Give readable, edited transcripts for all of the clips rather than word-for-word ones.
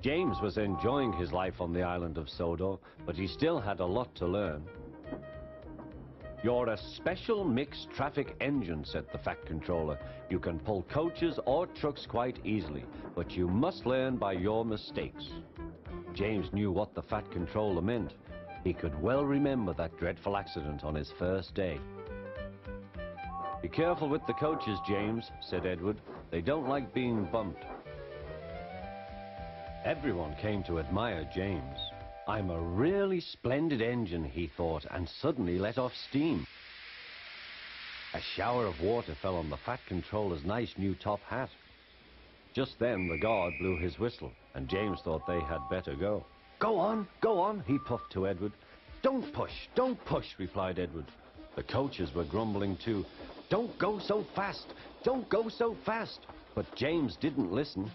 James was enjoying his life on the island of Sodor, but he still had a lot to learn. "You're a special mixed traffic engine," said the Fat Controller. "You can pull coaches or trucks quite easily, but you must learn by your mistakes." James knew what the Fat Controller meant. He could well remember that dreadful accident on his first day. "Be careful with the coaches, James," said Edward. "They don't like being bumped." Everyone came to admire James. "I'm a really splendid engine," he thought, and suddenly let off steam. A shower of water fell on the Fat Controller's nice new top hat. Just then the guard blew his whistle, and James thought they had better go. Go on," he puffed to Edward. Don't push," replied Edward. The coaches were grumbling too. Don't go so fast! But James didn't listen.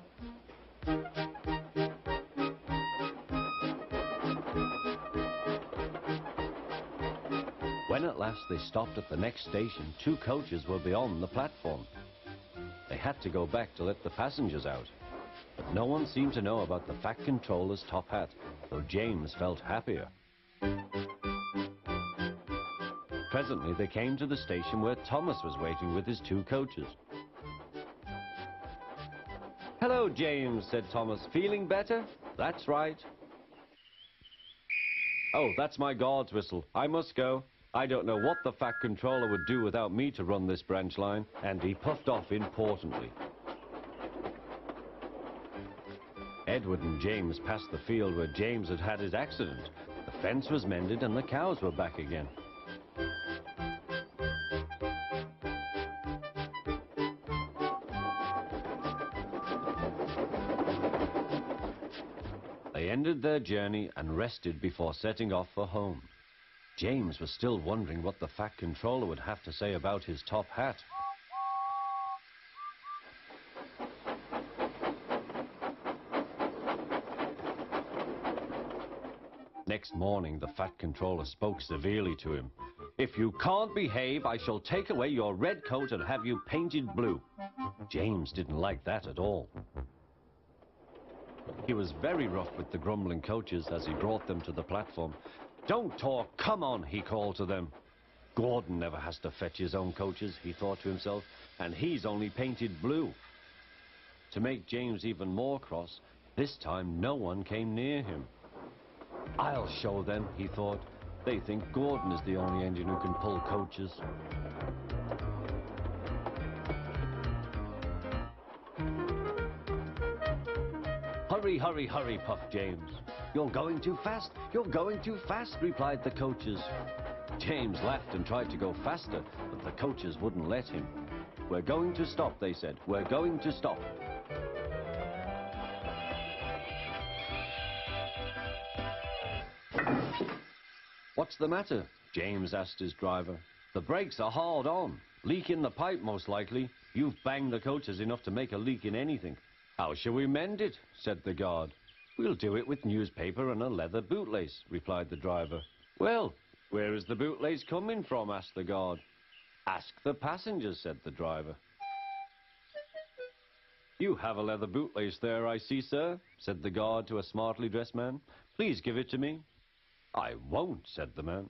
When at last they stopped at the next station, 2 coaches were beyond the platform. They had to go back to let the passengers out. But no one seemed to know about the Fat Controller's top hat, though James felt happier. Presently they came to the station where Thomas was waiting with his 2 coaches. "Hello, James," said Thomas. "Feeling better?" "That's right." "Oh, that's my guard's whistle. I must go. I don't know what the Fat Controller would do without me to run this branch line," and he puffed off importantly. Edward and James passed the field where James had had his accident. The fence was mended and the cows were back again. They ended their journey and rested before setting off for home. James was still wondering what the Fat Controller would have to say about his top hat. Next morning, the Fat Controller spoke severely to him. "If you can't behave, I shall take away your red coat and have you painted blue." James didn't like that at all. He was very rough with the grumbling coaches as he brought them to the platform. "Don't talk, come on," he called to them. "Gordon never has to fetch his own coaches," he thought to himself, "and he's only painted blue." To make James even more cross, this time no one came near him. "I'll show them," he thought. "They think Gordon is the only engine who can pull coaches." Hurry, puffed James. You're going too fast, replied the coaches. James laughed and tried to go faster, but the coaches wouldn't let him. "We're going to stop," they said. "We're going to stop." "What's the matter?" James asked his driver. "The brakes are hard on. Leak in the pipe, most likely. You've banged the coaches enough to make a leak in anything." "How shall we mend it?" said the guard. "We'll do it with newspaper and a leather bootlace," replied the driver. "Well, where is the bootlace coming from?" asked the guard. "Ask the passengers," said the driver. "You have a leather bootlace there, I see, sir," said the guard to a smartly dressed man. "Please give it to me." "I won't," said the man.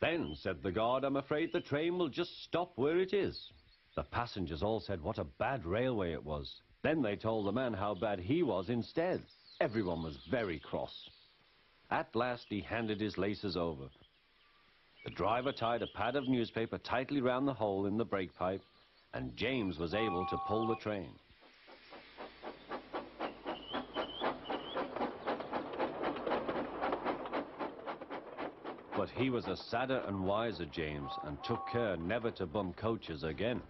"Then," said the guard, "I'm afraid the train will just stop where it is." The passengers all said what a bad railway it was. Then they told the man how bad he was instead. Everyone was very cross. At last he handed his laces over. The driver tied a pad of newspaper tightly round the hole in the brake pipe, and James was able to pull the train. But he was a sadder and wiser James, and took care never to bump coaches again.